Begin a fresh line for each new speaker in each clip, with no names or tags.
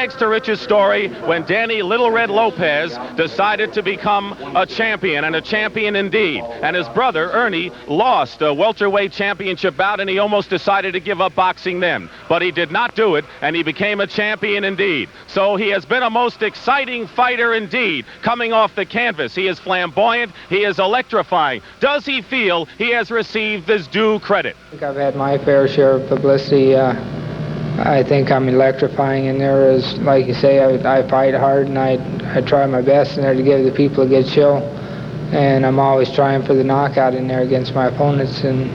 rags to riches story when Danny Little Red Lopez decided to become a champion, and a champion indeed. And his brother, Ernie, lost a welterweight championship bout, and he almost decided to give up boxing then. But he did not do it, and he became a champion indeed. So he has been a most exciting fighter indeed, coming off the canvas. He is flamboyant. He is electrifying. Does he feel he has received his due credit?
I think I've had my fair share of publicity. I think I'm electrifying in there. As like you say, I fight hard, and I try my best in there to give the people a good show. And I'm always trying for the knockout in there against my opponents. And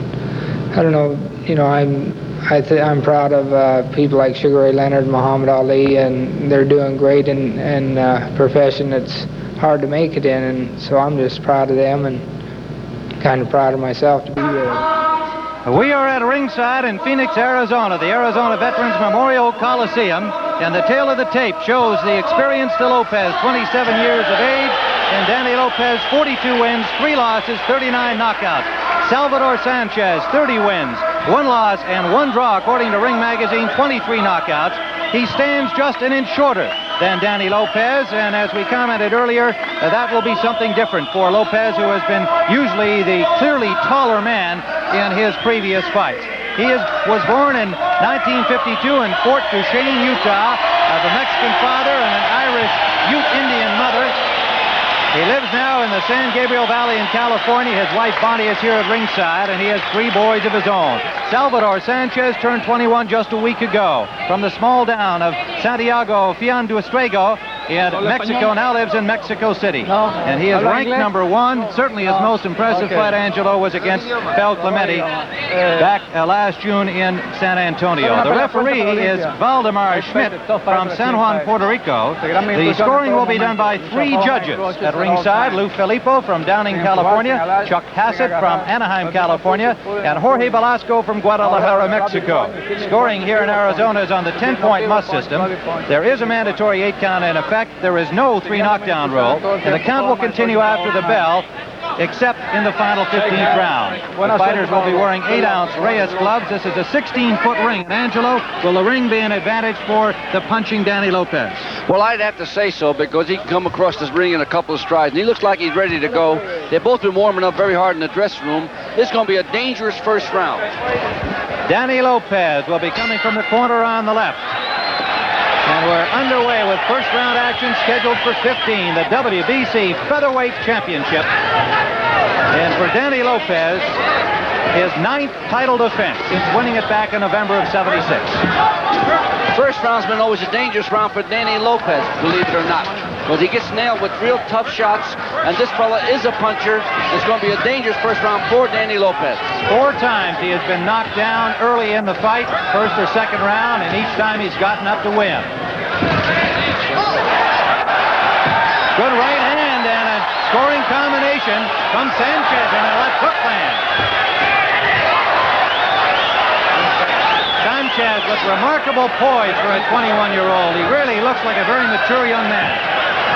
I don't know, you know, I'm proud of people like Sugar Ray Leonard, Muhammad Ali, and they're doing great in a profession that's hard to make it in. And so I'm just proud of them and kind of proud of myself to be there.
We are at ringside in Phoenix, Arizona, the Arizona Veterans Memorial Coliseum, and the tail of the tape shows the experienced Lopez, 27 years of age, and Danny Lopez, 42 wins, 3 losses, 39 knockouts. Salvador Sanchez, 30 wins, 1 loss, and 1 draw, according to Ring Magazine, 23 knockouts. He stands just an inch shorter than Danny Lopez, and as we commented earlier, that will be something different for Lopez, who has been usually the clearly taller man in his previous fights. He was born in 1952 in Fort Duchesne, Utah, of a Mexican father and an Irish Ute Indian mother. He lives now in the San Gabriel Valley in California. His wife Bonnie is here at ringside, and he has 3 boys of his own. Salvador Sanchez turned 21 just a week ago from the small town of Santiago Fianduestrego in Mexico, now lives in Mexico City. And he is ranked number 1. Certainly his most impressive fight, Angelo, was against Fel Clemente back last June in San Antonio. The referee is Valdemar Schmidt from San Juan, Puerto Rico. The scoring will be done by 3 judges at ringside: Lou Filippo from Downing, California, Chuck Hassett from Anaheim, California, and Jorge Velasco from Guadalajara, Mexico. Scoring here in Arizona is on the 10-point must system. There is a mandatory 8 count in effect. There is no 3 knockdown rule, and the count will continue after the bell, except in the final 15th round. The fighters will be wearing 8-ounce Reyes gloves. This is a 16-foot ring. And Angelo, will the ring be an advantage for the punching Danny Lopez?
Well, I'd have to say so, because he can come across this ring in a couple of strides, and he looks like he's ready to go. They've both been warming up very hard in the dressing room. This is going to be a dangerous first round.
Danny Lopez will be coming from the corner on the left. And we're underway with first round action scheduled for 15, the WBC Featherweight Championship. And for Danny Lopez, his 9th title defense since winning it back in November of '76.
First round's been always a dangerous round for Danny Lopez, believe it or not, because he gets nailed with real tough shots, and this fella is a puncher. It's going to be a dangerous first round for Danny Lopez.
4 times he has been knocked down early in the fight, first or second round, and each time he's gotten up to win. Good right hand and a scoring combination from Sanchez and a left hook land. Sanchez with remarkable poise for a 21-year-old. He really looks like a very mature young man.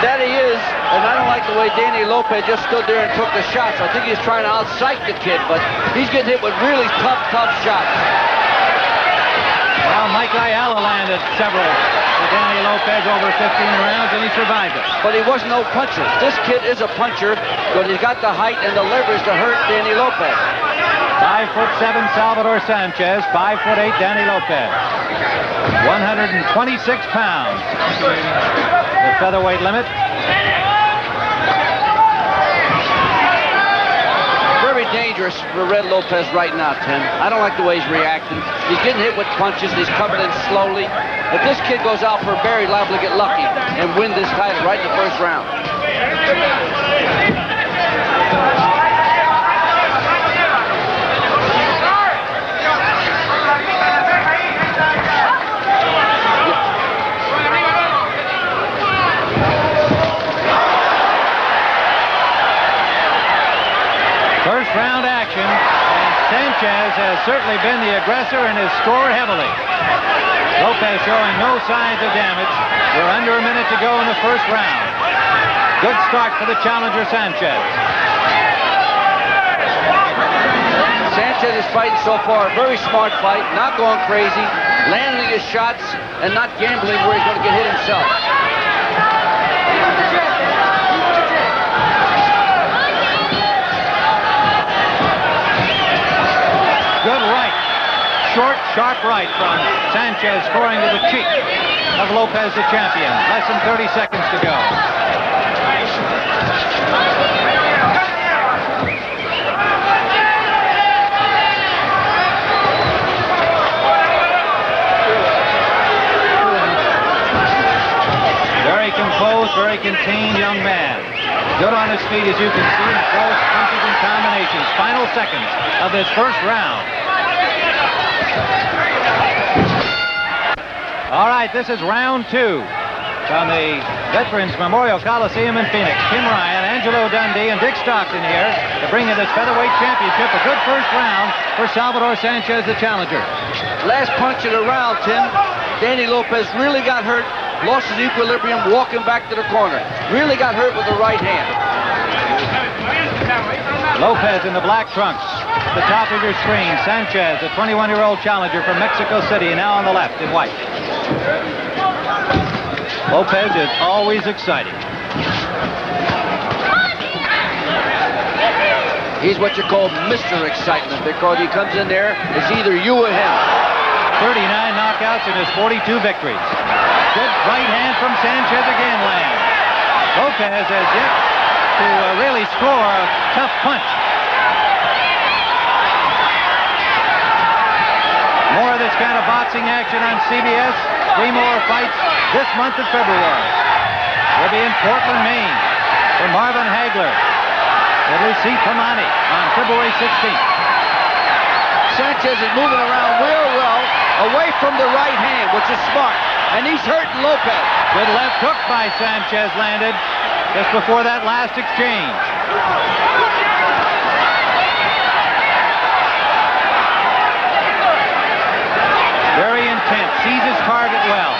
That he is, and I don't like the way Danny Lopez just stood there and took the shots. I think he's trying to out-psych the kid, but he's getting hit with really tough shots.
Well, Mike Ayala landed several for Danny Lopez over 15 rounds, and he survived it.
But he was no puncher. This kid is a puncher, but he's got the height and the leverage to hurt Danny Lopez.
5'7" Salvador Sanchez, 5'8" Danny Lopez. 126 pounds. The featherweight limit.
Very dangerous for Red Lopez right now, Tim. I don't like the way he's reacting. He's getting hit with punches. He's coming in slowly. If this kid goes out for a bear, he's liable to get lucky and win this title right in the first round.
First round action, and Sanchez has certainly been the aggressor and has scored heavily. Lopez showing no signs of damage. We're under a minute to go in the first round. Good start for the challenger, Sanchez.
Sanchez is fighting so far. A very smart fight, not going crazy. landing his shots and not gambling where he's going to get hit himself.
Good right. Short, sharp right from Sanchez, scoring to the cheek of Lopez, the champion. Less than 30 seconds to go. Very composed, very contained young man. Good on his feet, as you can see. Throws punches and combinations. Final seconds of this first round. All right, this is round 2 from the Veterans Memorial Coliseum in Phoenix. Tim Ryan, Angelo Dundee, and Dick Stockton here to bring in this featherweight championship. A good first round for Salvador Sanchez, the challenger.
Last punch of the round, Tim. Danny Lopez really got hurt, lost his equilibrium walking back to the corner. Really got hurt with the right hand.
Lopez in the black trunks. The top of your screen, Sanchez, a 21-year-old challenger from Mexico City, now on the left in white. Lopez is always exciting.
He's what you call Mr. Excitement because he comes in there, it's either you or him.
39 knockouts in his 42 victories. Good right hand from Sanchez again lands. Lopez has yet to really score a tough punch. More of this kind of boxing action on CBS. 3 more fights this month of February. We'll be in Portland, Maine for Marvin Hagler. It'll see Kamani on February 16th.
Sanchez is moving around real well away from the right hand, which is smart. And he's hurting Lopez.
Good left hook by Sanchez landed just before that last exchange. Very intense, sees his target well.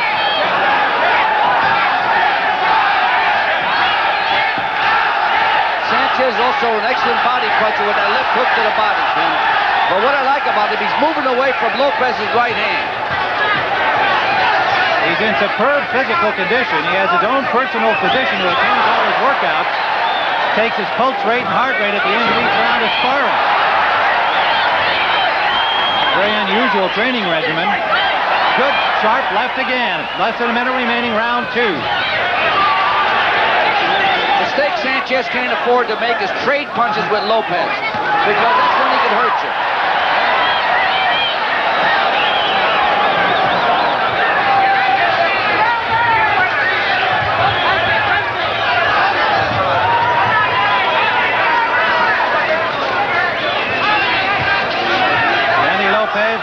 Sanchez also an excellent body puncher with that left hook to the body, Tim. But what I like about him, he's moving away from Lopez's right hand.
He's in superb physical condition. He has his own personal physician who attends all his workouts, takes his pulse rate and heart rate at the end of each round of sparring. Very unusual training regimen. Good, sharp left again. Less than a minute remaining, round 2.
The mistake Sanchez can't afford to make is trade punches with Lopez, because that's when he can hurt you.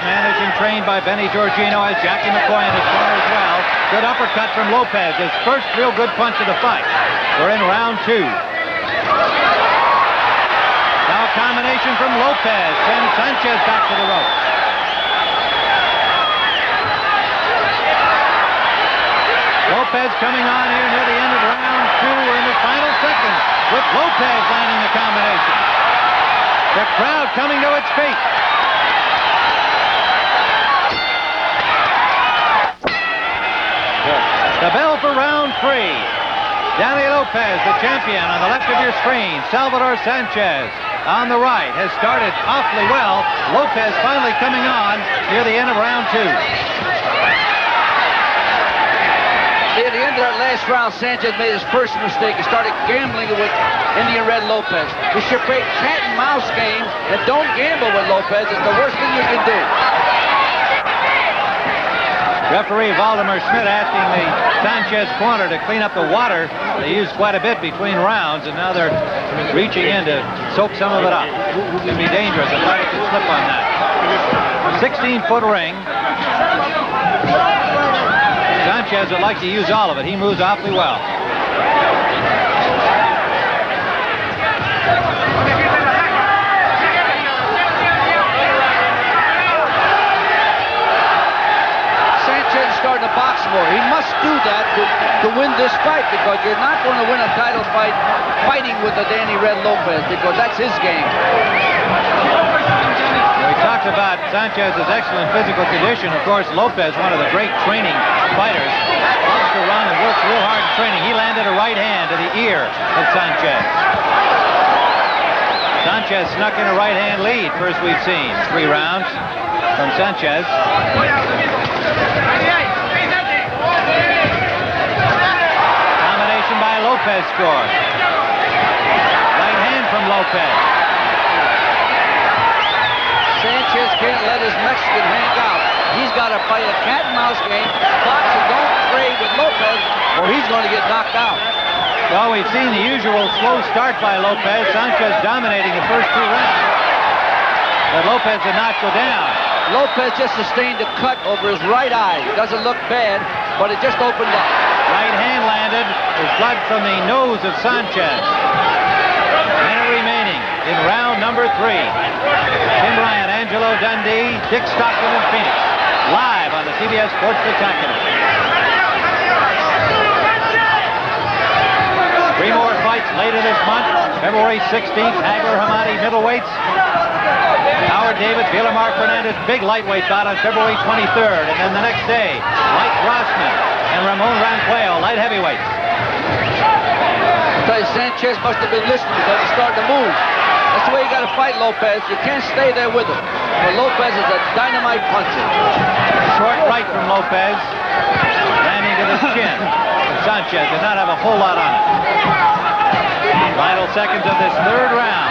Managed and trained by Benny Giorgino, as Jackie McCoy in his corner as well. Good uppercut from Lopez, his first real good punch of the fight. We're in round 2. Now a combination from Lopez, sends Sanchez back to the rope. Lopez coming on here near the end of round 2. We're in the final seconds with Lopez landing the combination. The crowd coming to its feet. The bell for round 3. Danny Lopez, the champion, on the left of your screen. Salvador Sanchez on the right has started awfully well. Lopez finally coming on near the end of round 2.
At the end of that last round, Sanchez made his first mistake. He started gambling with Indian Red Lopez. You should play cat and mouse game and don't gamble with Lopez. It's the worst thing you can do.
Referee Valdemar Schmidt asking the Sanchez corner to clean up the water. They used quite a bit between rounds, and now they're reaching in to soak some of it up. It can be dangerous. A fighter could slip on that. 16-foot ring. Sanchez would like to use all of it. He moves awfully well.
Starting to box more. He must do that to win this fight, because you're not going to win a title fight fighting with the Danny Red Lopez, because that's his game.
We talk talks about Sanchez's excellent physical condition. Of course, Lopez, one of the great training fighters, loves to run and works real hard in training. He landed a right hand to the ear of Sanchez. Sanchez snuck in a right hand lead, first we've seen. 3 rounds from Sanchez. Combination by Lopez scored. Right hand from Lopez.
Sanchez can't let his Mexican hang out. He's got to fight a cat and mouse game. Box and don't trade with Lopez or he's going to get knocked out.
Well, we've seen the usual slow start by Lopez. Sanchez dominating the first 2 rounds. But Lopez did not go down.
Lopez just sustained a cut over his right eye. It doesn't look bad, but it just opened up.
Right hand landed. There's blood from the nose of Sanchez. Minute remaining in round number 3. Tim Bryant, Angelo Dundee, Dick Stockton, and Phoenix. Live on the CBS Sports Spectacular. 3 more fights later this month. February 16th, Hagler Hamadi middleweights. Howard David, Villamar Fernandez, big lightweight bout on February 23rd. And then the next day, Mike Grossman and Ramon Ranqueo, light heavyweights.
I tell you, Sanchez must have been listening because he started to move. That's the way you got to fight Lopez. You can't stay there with him. But Lopez is a dynamite puncher.
Short right from Lopez, landing to the chin. Sanchez did not have a whole lot on it. Final seconds of this 3rd round.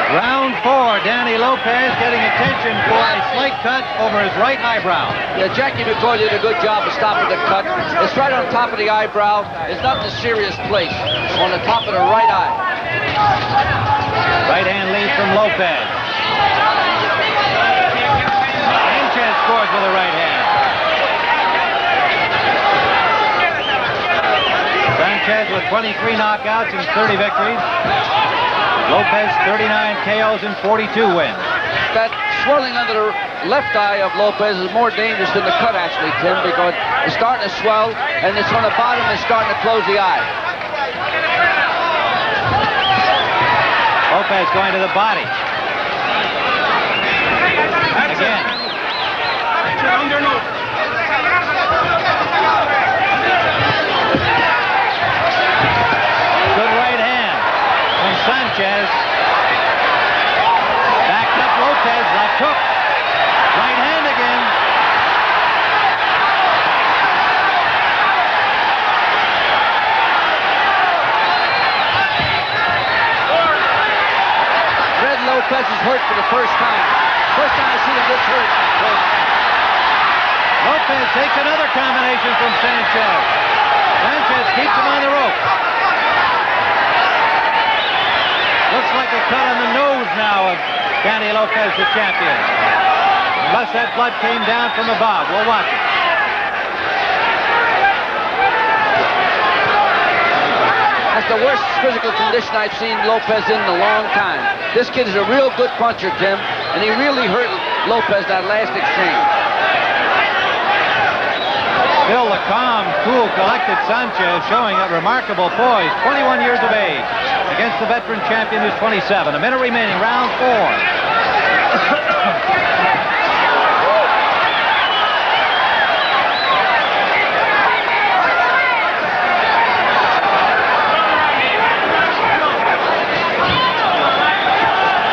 Round 4, Danny Lopez getting attention for a slight cut over his right eyebrow.
Yeah, Jackie McCoy did a good job of stopping the cut. It's right on top of the eyebrow. It's not in a serious place. On the top of the right eye.
Right hand lead from Lopez. Sanchez scores with a right hand. Sanchez with 23 knockouts and 30 victories. Lopez 39 KOs and 42 wins.
That swelling under the left eye of Lopez is more dangerous than the cut, actually, Tim, because it's starting to swell, and it's on the bottom and starting to close the eye.
Lopez going to the body. Again. Good right hand from Sanchez. Backed up Lopez, left hook. Right hand again.
Lopez is hurt for the first time. First time I've seen him this hurt.
Lopez takes another combination from Sanchez. Sanchez keeps him on the rope. Looks like a cut on the nose now of Danny Lopez, the champion. Unless that blood came down from above. We'll watch it.
That's the worst physical condition I've seen Lopez in a long time. This kid is a real good puncher, Tim, and he really hurt Lopez that last exchange.
Still the calm, cool, collected Sanchez showing a remarkable poise. 21 years of age against the veteran champion who's 27. A minute remaining, round 4.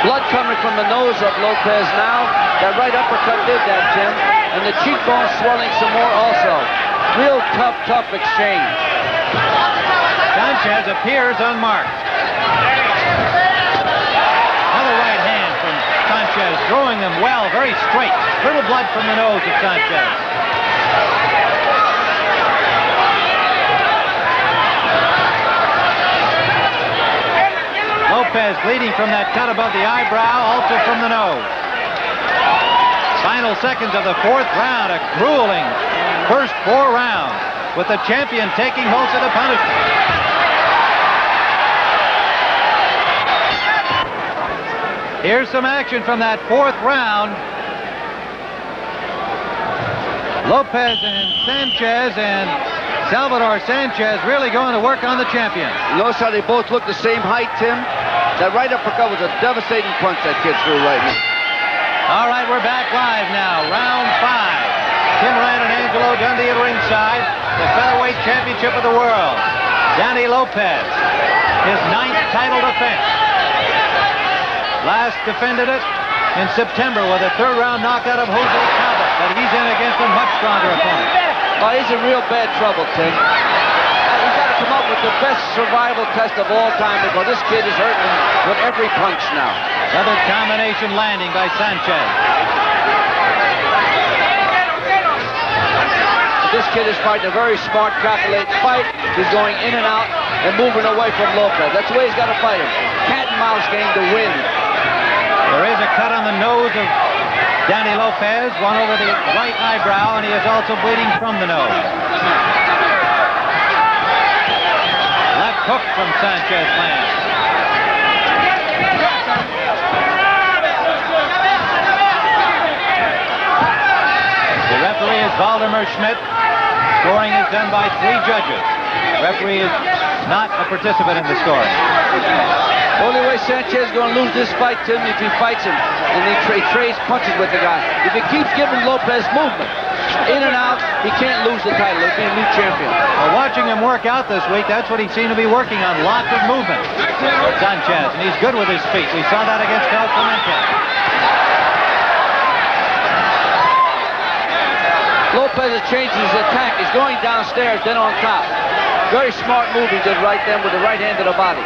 Blood coming from the nose of Lopez now. That right uppercut did that, Tim. And the cheekbone swelling some more also. Real tough exchange.
Sanchez appears unmarked. Another right hand from Sanchez, throwing them well, very straight. Little blood from the nose of Sanchez. Lopez bleeding from that cut above the eyebrow, also from the nose. Final seconds of the 4th round, a grueling first 4 rounds, with the champion taking most of the punishment. Here's some action from that 4th round. Lopez and Sanchez, and Salvador Sanchez really going to work on the champion.
You notice how they both look the same height, Tim? That right uppercut was a devastating punch that kid threw right now.
All right, we're back live now. Round 5. Tim Ryan and Angelo Dundee at ringside. The featherweight championship of the world. Danny Lopez, his 9th title defense. Last defended it in September with a 3rd-round knockout of Jose Calva, but he's in against a much stronger opponent.
Oh, he's in real bad trouble, Tim. He's got to come up with the best survival test of all time because this kid is hurting him with every punch now.
Another combination landing by Sanchez.
This kid is fighting a very smart, calculated fight. He's going in and out and moving away from Lopez. That's the way he's got to fight him. Cat and mouse game to win.
There is a cut on the nose of Danny Lopez, one over the right eyebrow, and he is also bleeding from the nose. Left hook from Sanchez lands. The referee is Valdemar Schmidt. Scoring is done by 3 judges. The referee is not a participant in the scoring.
The only way Sanchez is going to lose this fight, Tim, if he fights him and he trades punches with the guy. If he keeps giving Lopez movement, in and out, he can't lose the title. He'll be a new champion.
Well, watching him work out this week, that's what he seemed to be working on. Lots of movement. Sanchez, and he's good with his feet. We saw that against El Clemente.
Lopez is changing his attack. He's going downstairs, then on top. Very smart move he did right then with the right hand to the body.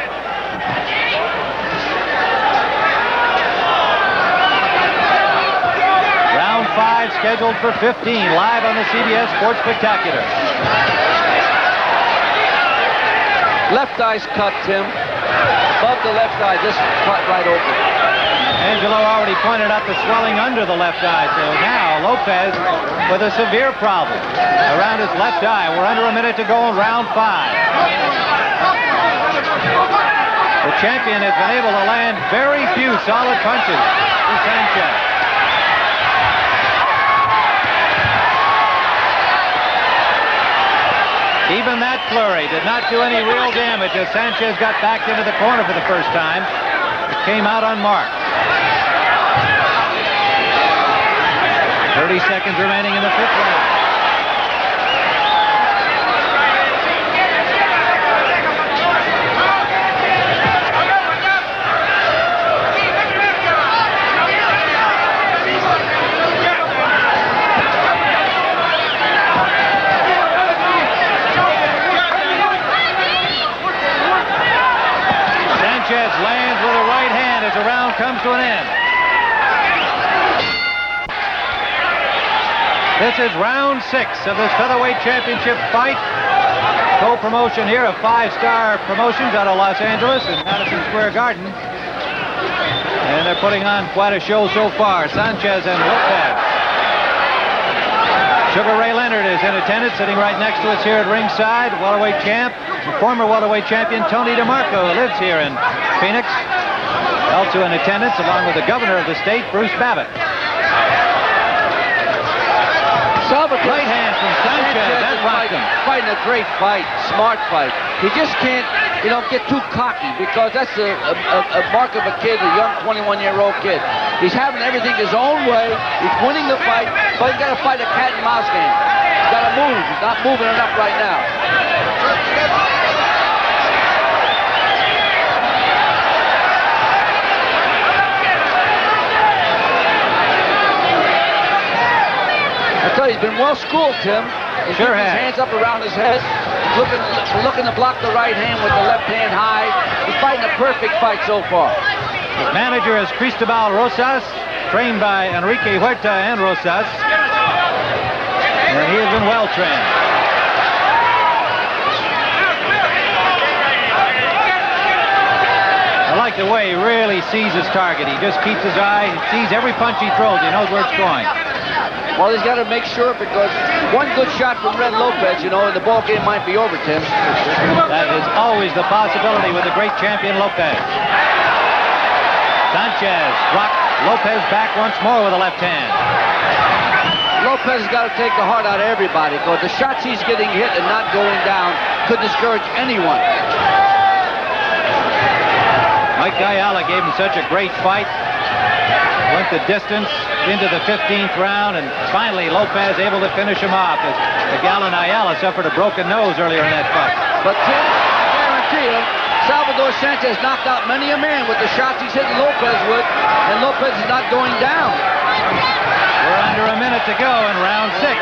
Round 5 scheduled for 15, live on the CBS Sports Spectacular.
Left eye's cut, Tim. Above the left eye, just cut right open.
Angelo already pointed out the swelling under the left eye, so now Lopez with a severe problem around his left eye. We're under a minute to go in round 5. The champion has been able to land very few solid punches to Sanchez. Even that flurry did not do any real damage as Sanchez got backed into the corner for the first time. It came out unmarked. 30 seconds remaining in the 5th round. Sanchez lands with a right hand as the round comes to an end. This is round 6 of this featherweight championship fight. Co-promotion here of 5-Star Promotions out of Los Angeles and Madison Square Garden. And they're putting on quite a show so far. Sanchez and Lopez. Sugar Ray Leonard is in attendance, sitting right next to us here at ringside. Welterweight champ, former welterweight champion Tony DeMarco, who lives here in Phoenix. Also in attendance, along with the governor of the state, Bruce Babbitt. Right hand from Sanchez. That rocked him.
Fighting a great fight, smart fight. He just can't, get too cocky because that's a mark of a kid, a young 21-year-old kid. He's having everything his own way. He's winning the fight, but he's got to fight a cat and mouse game. He's got to move. He's not moving enough right now. I tell you, he's been well schooled, Tim. He's
sure
his hands up around his head, looking to block the right hand with the left hand high. He's fighting a perfect fight so far.
His manager is Cristobal Rosas, trained by Enrique Huerta and Rosas. And he has been well trained. I like the way he really sees his target. He just keeps his eye, he sees every punch he throws, he knows where it's going.
Well, he's got to make sure because one good shot from Red Lopez, and the ball game might be over, Tim.
That is always the possibility with the great champion Lopez. Sanchez rocked Lopez back once more with a left hand.
Lopez has got to take the heart out of everybody, because the shots he's getting hit and not going down could discourage anyone.
Mike Ayala gave him such a great fight. Went the distance into the 15th round, and finally Lopez able to finish him off, as the gallant Ayala suffered a broken nose earlier in that fight.
But Tim, I guarantee you, Salvador Sanchez knocked out many a man with the shots he's hitting Lopez with, and Lopez is not going down.
We're under a minute to go in round 6.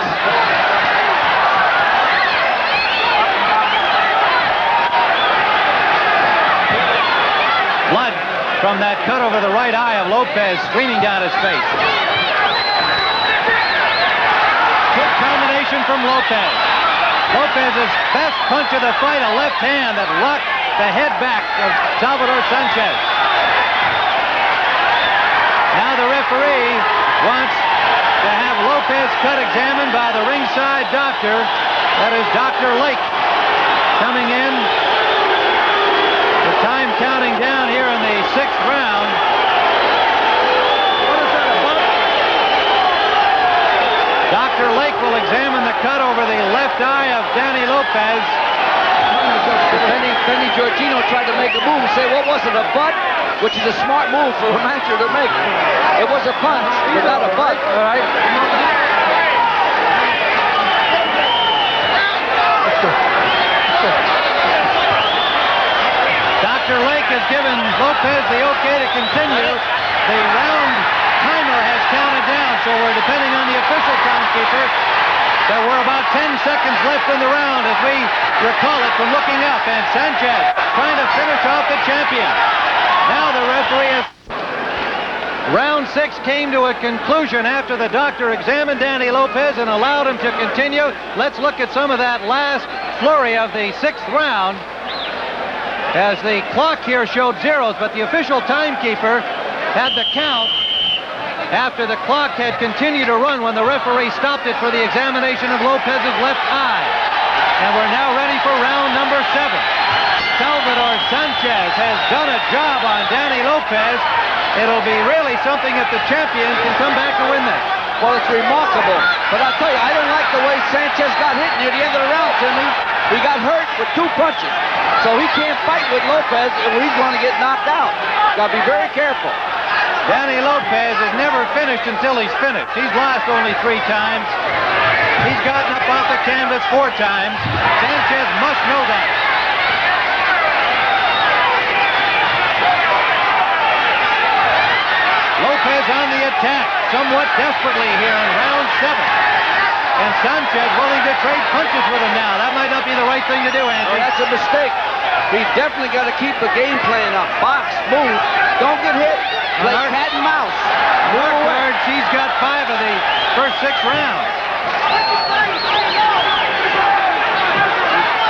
Blood from that cut over the right eye of Lopez streaming down his face. Good combination from Lopez. Lopez's best punch of the fight, a left hand that rocked the head back of Salvador Sanchez. Now the referee wants to have Lopez cut examined by the ringside doctor. That is Dr. Lake coming in. The time counting down here in the 6th round. What is that, a bump? Dr. Lake will examine the cut over the left eye of Danny Lopez.
Benny Giorgino tried to make a move and say, what was it, a butt? Which is a smart move for a matcher to make. It was a punch, but not a butt. All right.
Dr. Lake has given Lopez the okay to continue. The round timer has counted down, so we're depending on the official timekeeper. There were about 10 seconds left in the round as we recall it from looking up, and Sanchez trying to finish off the champion. Now the referee has... Round 6 came to a conclusion after the doctor examined Danny Lopez and allowed him to continue. Let's look at some of that last flurry of the 6th round, as the clock here showed zeros, but the official timekeeper had the count after the clock had continued to run when the referee stopped it for the examination of Lopez's left eye. And we're now ready for round number 7. Salvador Sanchez has done a job on Danny Lopez. It'll be really something if the champion can come back and win this.
Well, it's remarkable. But I'll tell you, I don't like the way Sanchez got hit near the end of the round, Timmy. He got hurt with 2 punches. So he can't fight with Lopez, or he's going to get knocked out. Got to be very careful.
Danny Lopez has never finished until he's finished. He's lost only 3 times. He's gotten up off the canvas 4 times. Sanchez must know that. Lopez on the attack, somewhat desperately here in round 7. And Sanchez willing to trade punches with him now. That might not be the right thing to do, Andrew.
Oh, that's a mistake. He's definitely got to keep the game plan up. Box, move, don't get hit. Play cat and mouse.
Mark card, she's got 5 of the first 6 rounds.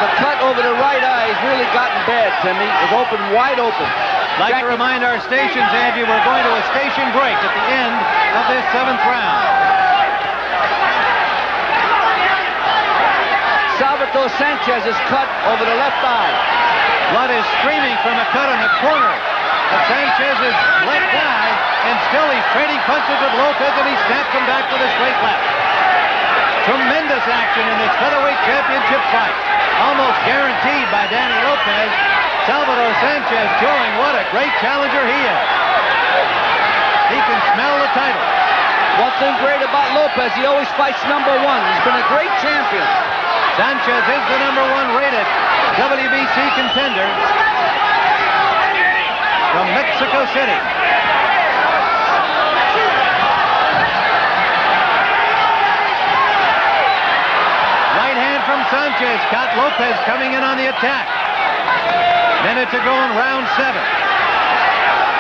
The cut over the right eye has really gotten bad, Timmy. It's open, wide open.
Like to remind our stations, Andy, we're going to a station break at the end of this 7th round.
Salvador Sanchez is cut over the left eye.
Blood is streaming from a cut in the corner of Sanchez's left eye, and still he's trading punches with Lopez, and he snaps him back with a straight left. Tremendous action in this featherweight championship fight. Almost guaranteed by Danny Lopez. Salvador Sanchez showing what a great challenger he is. He can smell the title.
One thing great about Lopez, he always fights number 1. He's been a great champion.
Sanchez is the number 1 rated WBC contender from Mexico City. Right hand from Sanchez caught Lopez coming in on the attack. Minute to go in round 7.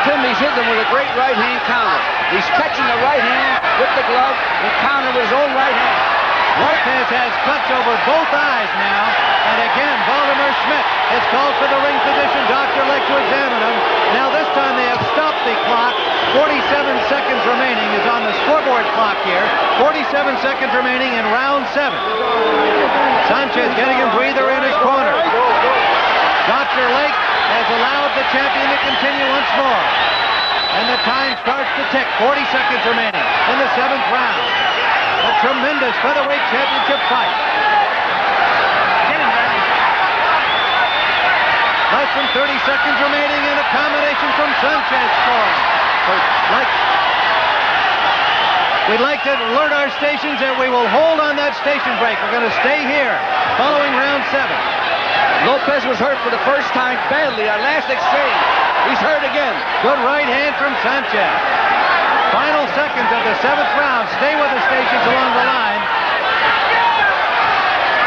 Timmy's hitting with a great right hand counter. He's catching the right hand with the glove and counter with his own right hand.
Lopez has cuts over both eyes now, and again, Valdemar Schmidt has called for the ring physician, Dr. Lake, to examine him. Now this time they have stopped the clock. 47 seconds remaining is on the scoreboard clock here. 47 seconds remaining in round 7. Sanchez getting a breather in his corner. Dr. Lake has allowed the champion to continue once more. And the time starts to tick. 40 seconds remaining in the 7th round. The tremendous featherweight championship fight. Less than 30 seconds remaining, and a combination from Sanchez scoring. We'd like to alert our stations that we will hold on that station break. We're going to stay here following round 7.
Lopez was hurt for the first time badly. Our last exchange. He's hurt again.
Good right hand from Sanchez. Final seconds of the 7th round. Stay with the stations along the line.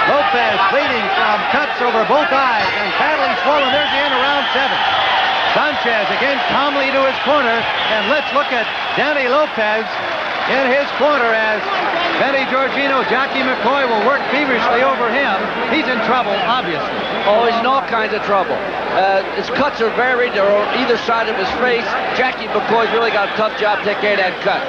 Lopez bleeding from cuts over both eyes and badly swollen. There's the end of round 7. Sanchez again calmly to his corner. And let's look at Danny Lopez in his corner as Benny Georgino, Jackie McCoy will work feverishly over him. He's in trouble, obviously.
Oh, he's in all kinds of trouble. His cuts are varied. They're on either side of his face. Jackie McCoy's really got a tough job to take care of that cut.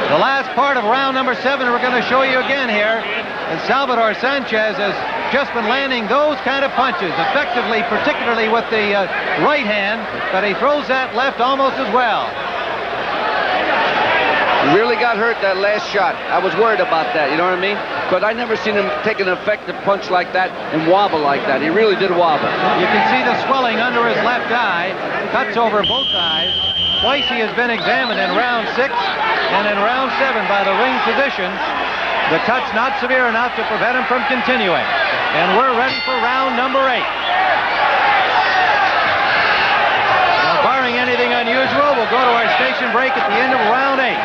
The last part of round number 7 we're going to show you again here. And Salvador Sanchez has just been landing those kind of punches effectively, particularly with the right hand, but he throws that left almost as well.
He really got hurt that last shot. I was worried about that, you know what I mean? Because I never seen him take an effective punch like that and wobble like that. He really did wobble.
You can see the swelling under his left eye, cuts over both eyes. Twice he has been examined in round 6 and in round 7 by the ring physician. The cut's not severe enough to prevent him from continuing. And we're ready for round number 8. Now, barring anything unusual, we'll go to our station break at the end of round 8.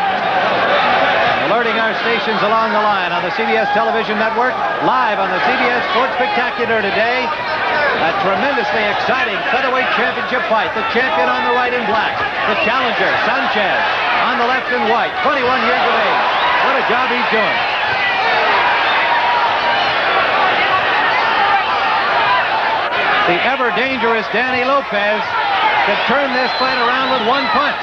Alerting our stations along the line on the CBS television network, live on the CBS Sports Spectacular today. A tremendously exciting featherweight championship fight. The champion on the right in black. The challenger, Sanchez, on the left in white. 21 years of age. What a job he's doing. The ever-dangerous Danny Lopez could turn this fight around with one punch,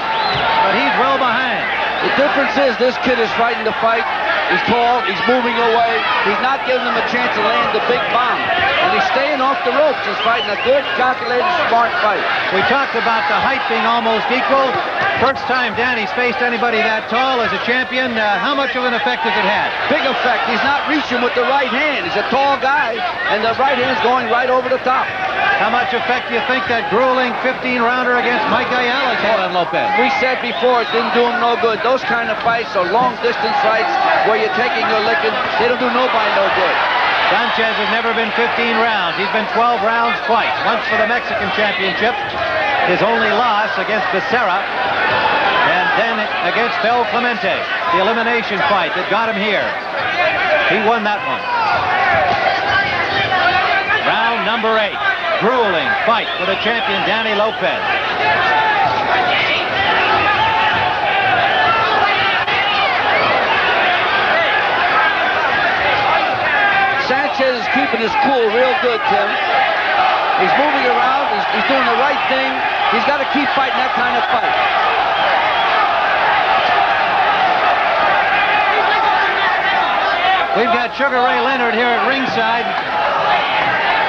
but he's well behind.
The difference is this kid is fighting the fight. He's tall. He's moving away. He's not giving him a chance to land the big bomb. And he's staying off the ropes. He's fighting a good, calculated, smart fight.
We talked about the height being almost equal. First time Danny's faced anybody that tall as a champion. How much of an effect has it had?
Big effect. He's not reaching with the right hand. He's a tall guy, and the right hand's going right over the top.
How much effect do you think that grueling 15-rounder against Mike Ayala had on Lopez?
We said before it didn't do him no good. Those kind of fights are long-distance fights where you're taking your licking. They don't do nobody no good.
Sanchez has never been 15 rounds. He's been 12 rounds twice. Once for the Mexican championship. His only loss against Becerra. And then against Fel Clemente. The elimination fight that got him here. He won that one. Round number 8. Grueling fight for the champion, Danny Lopez.
Sanchez is keeping his cool real good, Tim. He's moving around. He's doing the right thing. He's got to keep fighting that kind of fight.
We've got Sugar Ray Leonard here at ringside.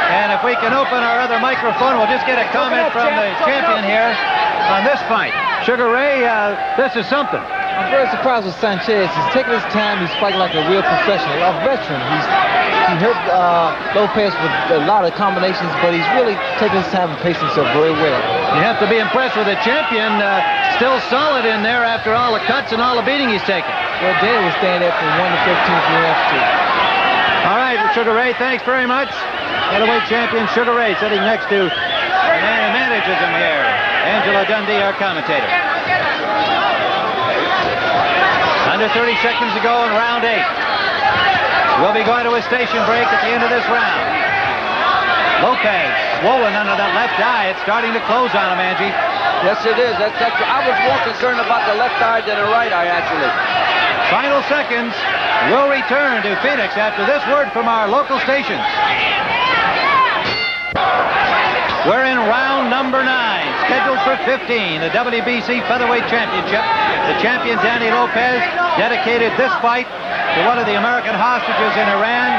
And if we can open our other microphone, we'll just get a comment from the champion here on this fight. Sugar Ray, this is something.
I'm very surprised with Sanchez. He's taking his time. He's fighting like a real professional, a veteran. He hurt Lopez with a lot of combinations, but he's really taking his time and pacing himself very well.
You have to be impressed with the champion. Still solid in there after all the cuts and all the beating he's taken.
Well, Danny was standing there from 1 to 15 for the last 2.
All right, Sugar Ray, thanks very much. Middleweight champion Sugar Ray sitting next to the man who manages him here, Angelo Dundee, our commentator. Under 30 seconds to go in round 8. We'll be going to a station break at the end of this round. Lopez, swollen under that left eye. It's starting to close on him, Angie.
Yes, it is. I was more concerned about the left eye than the right eye, actually.
Final seconds. We'll return to Phoenix after this word from our local stations. We're in round number 9, scheduled for 15, the WBC Featherweight Championship. The champion, Danny Lopez, dedicated this fight to one of the American hostages in Iran.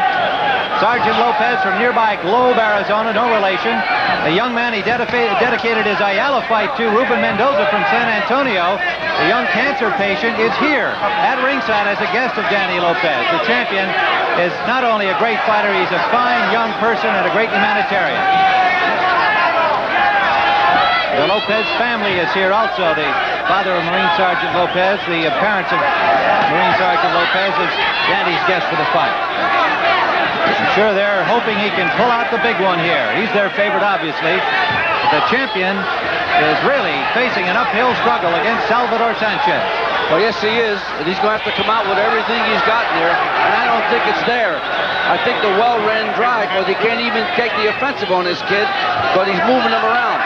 Sergeant Lopez from nearby Globe, Arizona, no relation. The young man he dedicated his Ayala fight to, Ruben Mendoza from San Antonio. The young cancer patient is here at ringside as a guest of Danny Lopez. The champion is not only a great fighter, he's a fine young person and a great humanitarian. The Lopez family is here also. The father of Marine Sergeant Lopez, the parents of Marine Sergeant Lopez, is Danny's guest for the fight. I'm sure they're hoping he can pull out the big one here. He's their favorite, obviously. The champion is really facing an uphill struggle against Salvador Sanchez.
Well, yes, he is. And he's going to have to come out with everything he's got there. And I don't think it's there. I think the well ran dry because he can't even take the offensive on this kid because he's moving him around.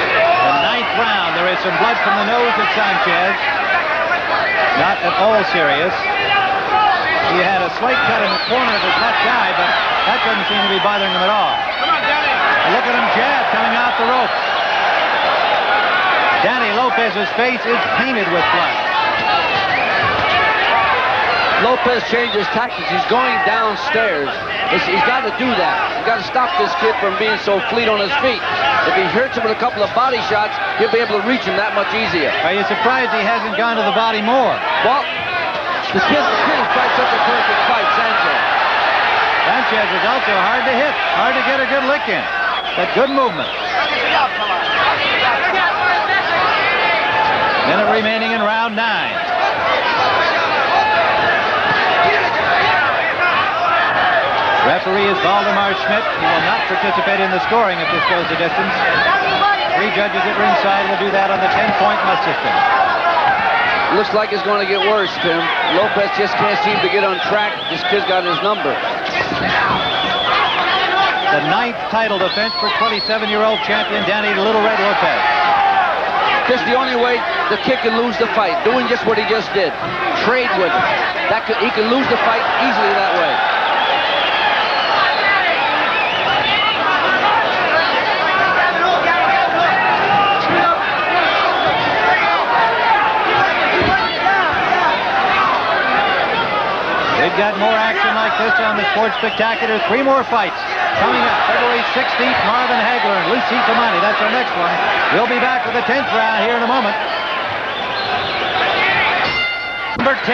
The ninth round, there is some blood from the nose of Sanchez. Not at all serious. He had a slight cut in the corner of his left eye, but that doesn't seem to be bothering him at all. And look at him jab coming off the rope. Danny Lopez's face is painted with blood.
Lopez changed his tactics. He's going downstairs. He's got to do that. He's got to stop this kid from being so fleet on his feet. If he hurts him with a couple of body shots, he'll be able to reach him that much easier.
Are you surprised he hasn't gone to the body more?
Well, the kid fights such a perfect fight, Sanchez.
Sanchez is also hard to hit, hard to get a good lick in, but good movement. Minute remaining in round 9. Referee is Valdemar Schmidt. He will not participate in the scoring if this goes the distance. 3 judges at ringside will do that on the 10-point must system.
Looks like it's going to get worse, Tim. Lopez just can't seem to get on track. This kid's got his number.
The 9th title defense for 27-year-old champion Danny Little Red Lopez.
This is the only way the kid can lose the fight, doing just what he just did. Trade with him. He can lose the fight easily that way.
We've got more action like this on the Sports Spectacular. 3 more fights coming up. February 16th, Marvin Hagler and Lucy Tamani. That's our next one. We'll be back with the 10th round here in a moment. Number 10,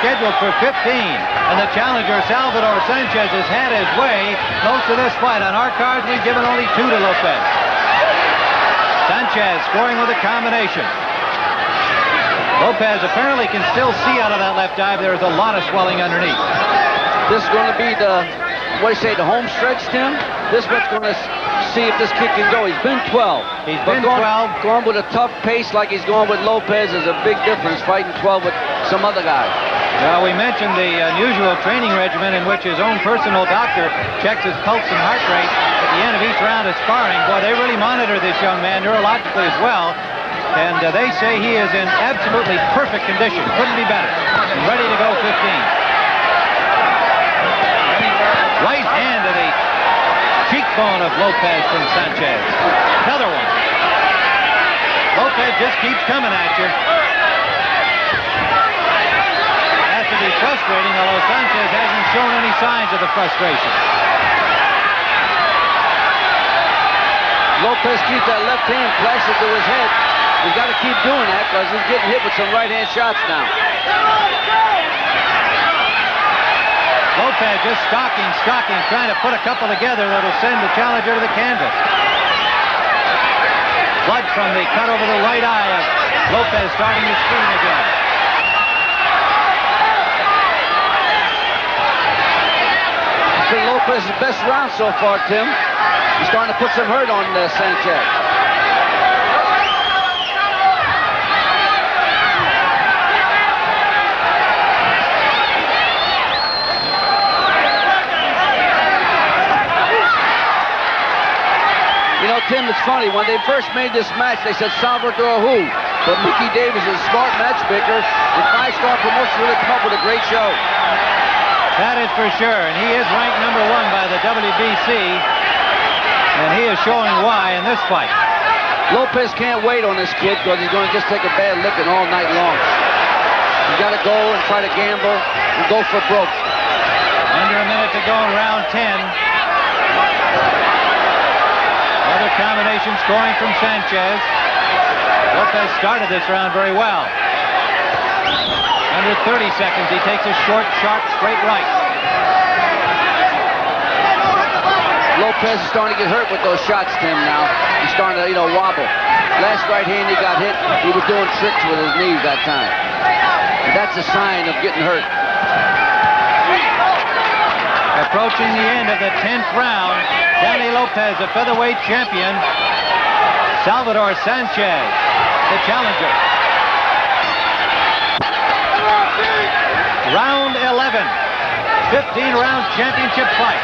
scheduled for 15. And the challenger, Salvador Sanchez, has had his way most of this fight. On our cards, we've given only 2 to Lopez. Sanchez scoring with a combination. Lopez apparently can still see out of that left eye, but there's a lot of swelling underneath.
This is going to be the, what do you say, the home stretch, Tim? This one's going to see if this kid can go. He's been 12.
He's been 12.
Going with a tough pace like he's going with Lopez is a big difference, fighting 12 with some other guy.
Well, we mentioned the unusual training regimen in which his own personal doctor checks his pulse and heart rate at the end of each round of sparring. Boy, they really monitor this young man neurologically as well. And they say he is in absolutely perfect condition. Couldn't be better. Ready to go 15. Right hand to the cheekbone of Lopez from Sanchez. Another one. Lopez just keeps coming at you. Has to be frustrating, although Sanchez hasn't shown any signs of the frustration.
Lopez keeps that left hand plastered to his head. He's got to keep doing that because he's getting hit with some right-hand shots now.
Lopez just stalking, trying to put a couple together that'll send the challenger to the canvas. Blood from the cut over the right eye of Lopez starting to scream again.
It's been Lopez's best round so far, Tim. He's starting to put some hurt on Sanchez. You know, Tim, it's funny. When they first made this match, they said Salvador who? But Mickey Davis is a smart matchmaker, and 5-Star Promotion really come up with a great show.
That is for sure, and he is ranked number 1 by the WBC, and he is showing why in this fight.
Lopez can't wait on this kid because he's going to just take a bad licking all night long. You got to go and try to gamble and go for broke.
Under a minute to go in round 10. Another combination scoring from Sanchez. Lopez started this round very well. Under 30 seconds, he takes a short, sharp, straight right.
Lopez is starting to get hurt with those shots, Tim, now. He's starting to, wobble. Last right hand he got hit, he was doing tricks with his knees that time. And that's a sign of getting hurt.
Approaching the end of the 10th round, Danny Lopez, the featherweight champion. Salvador Sanchez, the challenger. Round 11, 15-round championship fight.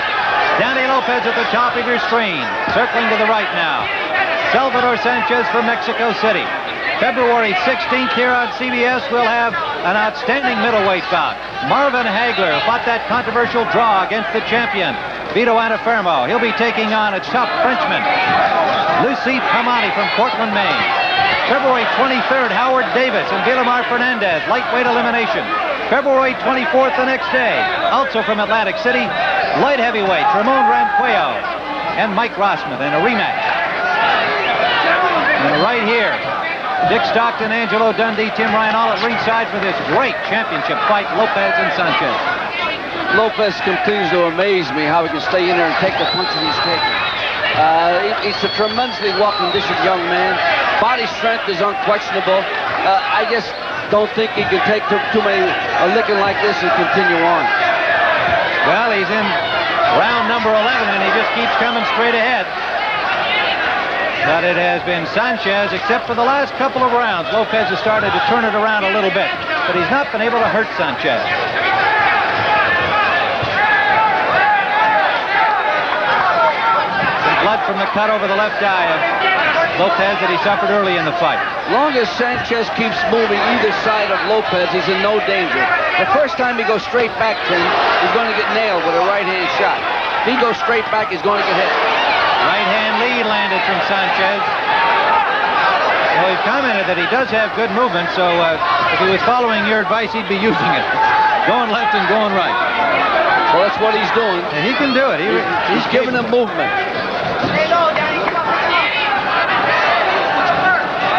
Danny Lopez at the top of your screen, circling to the right now. Salvador Sanchez from Mexico City. February 16th here on CBS, we'll have an outstanding middleweight bout. Marvin Hagler fought that controversial draw against the champion, Vito Antuofermo. He'll be taking on a tough Frenchman, Lucy Pamani from Portland, Maine. February 23rd, Howard Davis and Villamar Fernandez, lightweight elimination. February 24th, the next day, also from Atlantic City, light heavyweight, Ramon Ranquillo and Mike Rossman in a rematch. And right here, Dick Stockton, Angelo Dundee, Tim Ryan all at ringside for this great championship fight, Lopez and Sanchez.
Lopez continues to amaze me how he can stay in there and take the punches he's taking. He's a tremendously well-conditioned young man. Body strength is unquestionable. I just don't think he can take too many a licking like this and continue on.
Well, he's in round number 11, and he just keeps coming straight ahead. But it has been Sanchez, except for the last couple of rounds. Lopez has started to turn it around a little bit, but he's not been able to hurt Sanchez. Some blood from the cut over the left eye of Lopez that he suffered early in the fight.
As long as Sanchez keeps moving either side of Lopez, he's in no danger. The first time he goes straight back to him, he's going to get nailed with a right-hand shot. If he goes straight back, he's going to get hit.
Right-hand lead landed from Sanchez. Well, we've commented that he does have good movement, so if he was following your advice, he'd be using it. Going left and going right.
Well, that's what he's doing.
And he can do it.
He's giving him movement.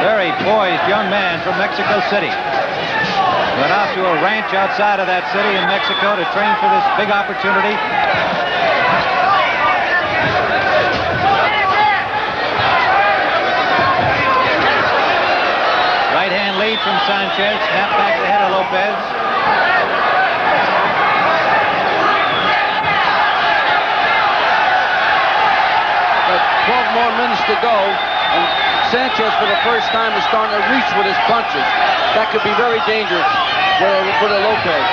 Very poised young man from Mexico City. Went off to a ranch outside of that city in Mexico to train for this big opportunity. Right-hand lead from Sanchez. Snap back the head of Lopez.
But 12 more minutes to go. And Sanchez, for the first time, is starting to reach with his punches. That could be very dangerous for the Lopez.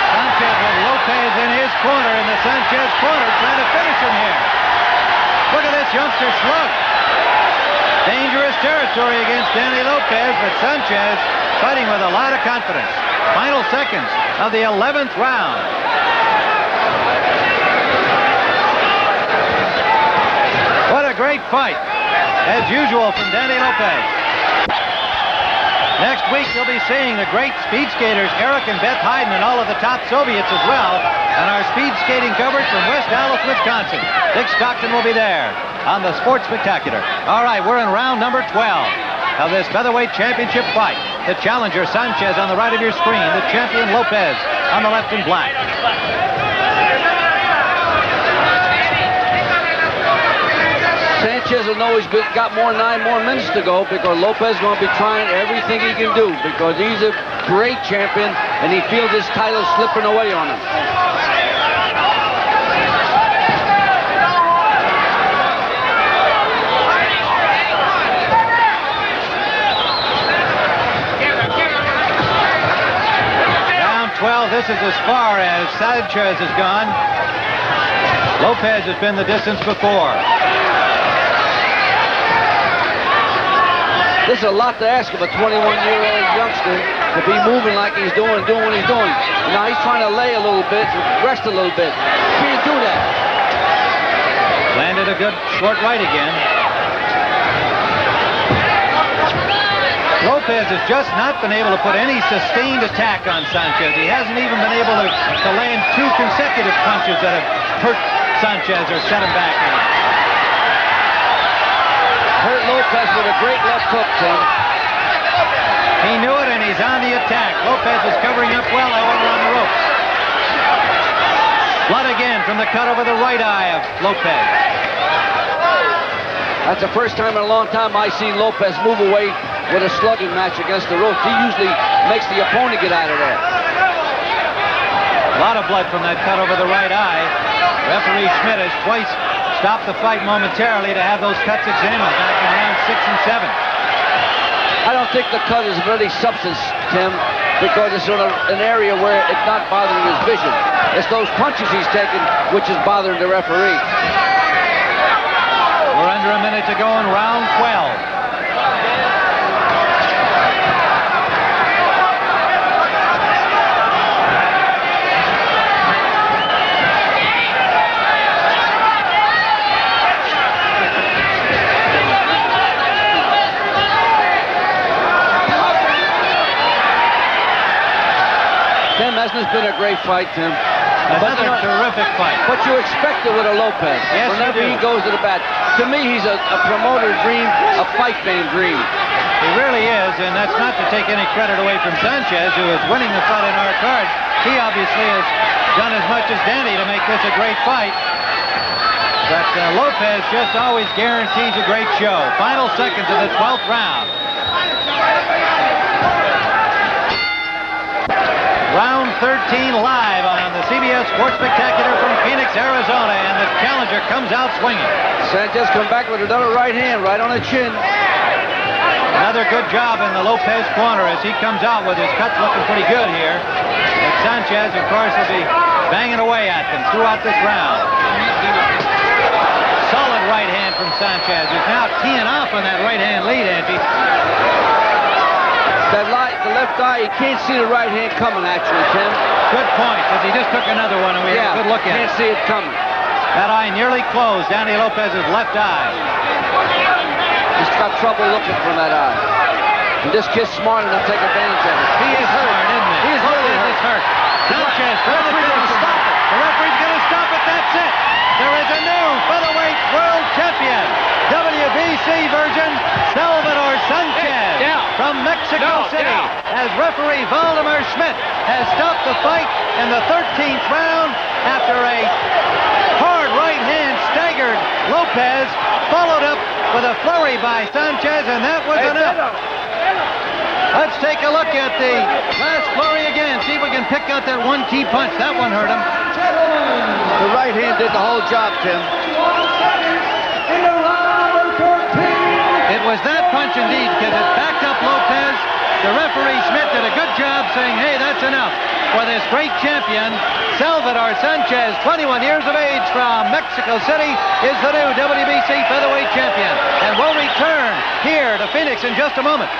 Sanchez with Lopez in his corner, in the Sanchez corner, trying to finish him here. Look at this youngster slug. Dangerous territory against Danny Lopez, but Sanchez fighting with a lot of confidence. Final seconds of the 11th round. What a great fight, as usual, from Danny Lopez. Next week, you'll be seeing the great speed skaters Eric and Beth Hayden and all of the top Soviets as well, and our speed skating coverage from West Dallas, Wisconsin. Dick Stockton will be there on the Sports Spectacular. All right, we're in round number 12 of this featherweight championship fight. The challenger, Sanchez, on the right of your screen. The champion, Lopez, on the left in black.
Sanchez will know he's got 9 more minutes to go because Lopez is going to be trying everything he can do because he's a great champion and he feels his title slipping away on him.
Round 12, this is as far as Sanchez has gone. Lopez has been the distance before.
This is a lot to ask of a 21-year-old youngster to be moving like he's doing what he's doing. Now he's trying to lay a little bit, rest a little bit. Can't do that.
Landed a good short right again. Lopez has just not been able to put any sustained attack on Sanchez. He hasn't even been able to land 2 consecutive punches that have hurt Sanchez or set him back.
Hurt Lopez with a great left hook, Tim.
He knew it, and he's on the attack. Lopez is covering up well, however, on the ropes. Blood again from the cut over the right eye of Lopez.
That's the first time in a long time I've seen Lopez move away with a slugging match against the ropes. He usually makes the opponent get out of there.
A lot of blood from that cut over the right eye. Referee Schmidt has twice stopped the fight momentarily to have those cuts examined back in rounds 6 and 7.
I don't think the cut is of any substance, Tim, because it's in an area where it's not bothering his vision. It's those punches he's taking which is bothering the referee.
We're under a minute to go in round 12.
Tim, hasn't this been a great fight, Tim?
Another terrific fight.
But you expect it with a Lopez.
Yes,
whenever
you do.
he goes to the bat. To me, he's a promoter dream, a fight fan dream.
He really is, and that's not to take any credit away from Sanchez, who is winning the fight in our card. He obviously has done as much as Danny to make this a great fight. But Lopez just always guarantees a great show. Final seconds of the 12th round. Round 13 live on the CBS Sports Spectacular from Phoenix, Arizona, and the challenger comes out swinging.
Sanchez come back with another right hand right on the chin.
Another good job in the Lopez corner as he comes out with his cuts looking pretty good here. And Sanchez, of course, will be banging away at them throughout this round. Solid right hand from Sanchez, who's now teeing off on that right hand lead, Angie.
The left eye, he can't see the right hand coming, actually, Tim.
Good point, because he just took another one and we had a good look at it.
Can't see it coming.
That eye nearly closed, Danny Lopez's left eye.
He's got trouble looking from that eye. And this kid's smart enough to take advantage of it.
He is hurt, isn't he?
He is really
hurt. Sanchez, the referee's going to stop it. The referee's going to stop it, that's it. There is a new featherweight world champion. WBC version, Salvador Sanchez from Mexico City. As referee Valdemar Schmidt has stopped the fight in the 13th round after a hard right hand staggered Lopez, followed up with a flurry by Sanchez, and that was enough. Let's take a look at the last flurry again. See if we can pick out that one key punch. That one hurt him.
The right hand did the whole job, Tim.
It was that punch indeed, because it backed up Lopez. The referee Schmidt did a good job saying, hey, that's enough for this great champion. Salvador Sanchez, 21 years of age from Mexico City, is the new WBC featherweight champion. And we'll return here to Phoenix in just a moment.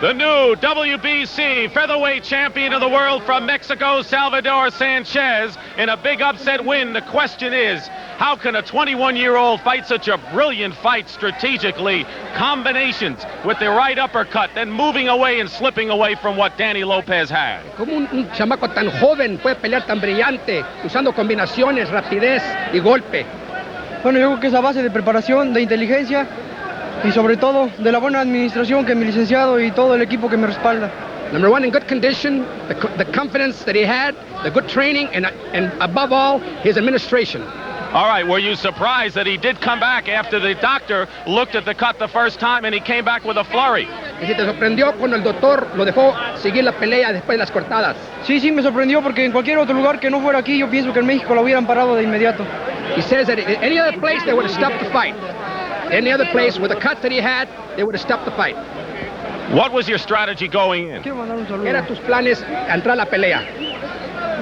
The new WBC featherweight champion of the world from Mexico, Salvador Sanchez, in a big upset win. The question is, how can a 21-year-old fight such a brilliant fight strategically? Combinations with the right uppercut, then moving away and slipping away from what Danny Lopez had.
¿Cómo un chamaco tan joven puede pelear tan brillante, usando combinaciones, rapidez y golpe?
Bueno, yo creo que es a base de preparación, de inteligencia y sobre todo de la buena administración que mi licenciado y todo el equipo que me respalda.
Number one, in good condition, the confidence that he had, the good training, and above all, his administration.
All right, were you surprised that he did come back after the doctor looked at the cut the first time and he came back with a flurry?
Y si te sorprendió cuando el doctor lo dejó seguir la pelea después de las cortadas.
Sí, me sorprendió porque en cualquier otro lugar que no fuera aquí, yo pienso que en México lo hubieran parado de inmediato.
He says that in any other place they would have stopped the fight. Any other place with the cut that he had, they would have stopped the fight.
What was your strategy going in?
Quiero mandar un saludo.
¿Qué eran tus planes a entrar a la pelea?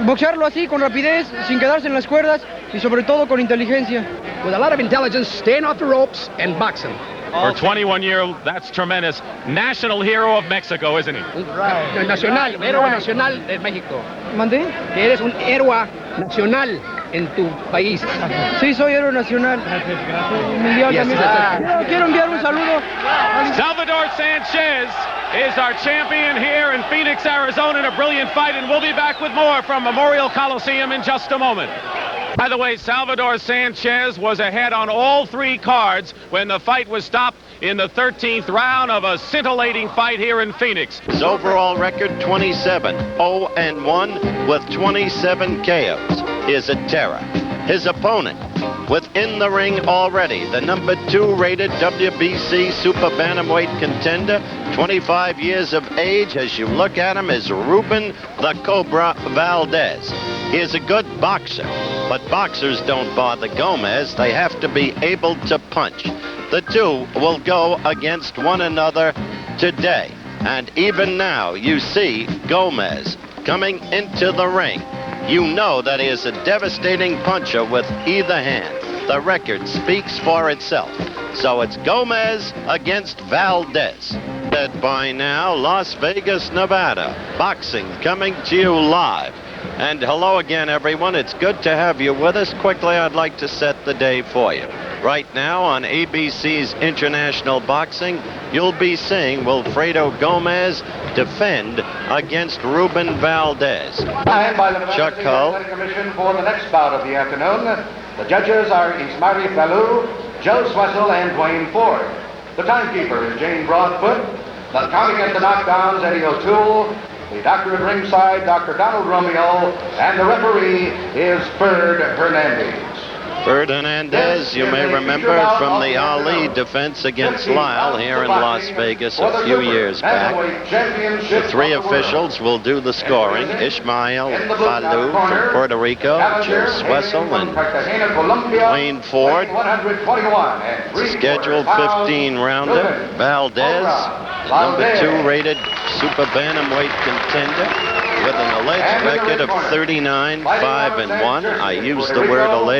Boxearlo así, con rapidez, sin quedarse en las cuerdas y sobre todo con inteligencia.
With a lot of intelligence, staying off the ropes and boxing.
For 21 years, that's tremendous. National hero of Mexico, isn't he?
Nacional, héroe nacional de México.
¿Mandé?
Que eres un héroe nacional en tu país.
Sí, soy héroe nacional. Mundial también. Quiero enviar un saludo.
Salvador Sanchez is our champion here in Phoenix, Arizona in a brilliant fight, and we'll be back with more from Memorial Coliseum in just a moment. By the way, Salvador Sanchez was ahead on all 3 cards when the fight was stopped in the 13th round of a scintillating fight here in Phoenix.
His overall record 27, 0-1 with 27 KOs. Is a terror. His opponent, within the ring already, the number 2 rated WBC super bantamweight contender, 25 years of age, as you look at him, is Ruben the Cobra Valdez. He is a good boxer, but boxers don't bother Gomez. They have to be able to punch. The two will go against one another today. And even now, you see Gomez coming into the ring. You know that he is a devastating puncher with either hand. The record speaks for itself. So it's Gomez against Valdez. That by now, Las Vegas, Nevada. Boxing coming to you live. And hello again, everyone. It's good to have you with us. Quickly, I'd like to set the day for you. Right now on ABC's International Boxing, you'll be seeing Wilfredo Gomez defend against Ruben Valdez. Chuck Hull.
Commission for the next bout of the afternoon. The judges are Ismari Fallu, Joe Swessel, and Dwayne Ford. The timekeeper is Jane Broadfoot. The counting at the knockdowns, Eddie O'Toole. The doctor at ringside, Dr. Donald Romeo. And the referee is Ferd Hernandez.
Ferd Hernandez, you may remember from the Ali defense against Lyle here in Las Vegas a few years back. The 3 officials will do the scoring. Ishmael Fallu from Puerto Rico, Joe Swessel, and Dwayne Ford. Scheduled 15-rounder. Valdez, number 2 rated super bantamweight contender with an alleged record of 39-5-1. I use the word alleged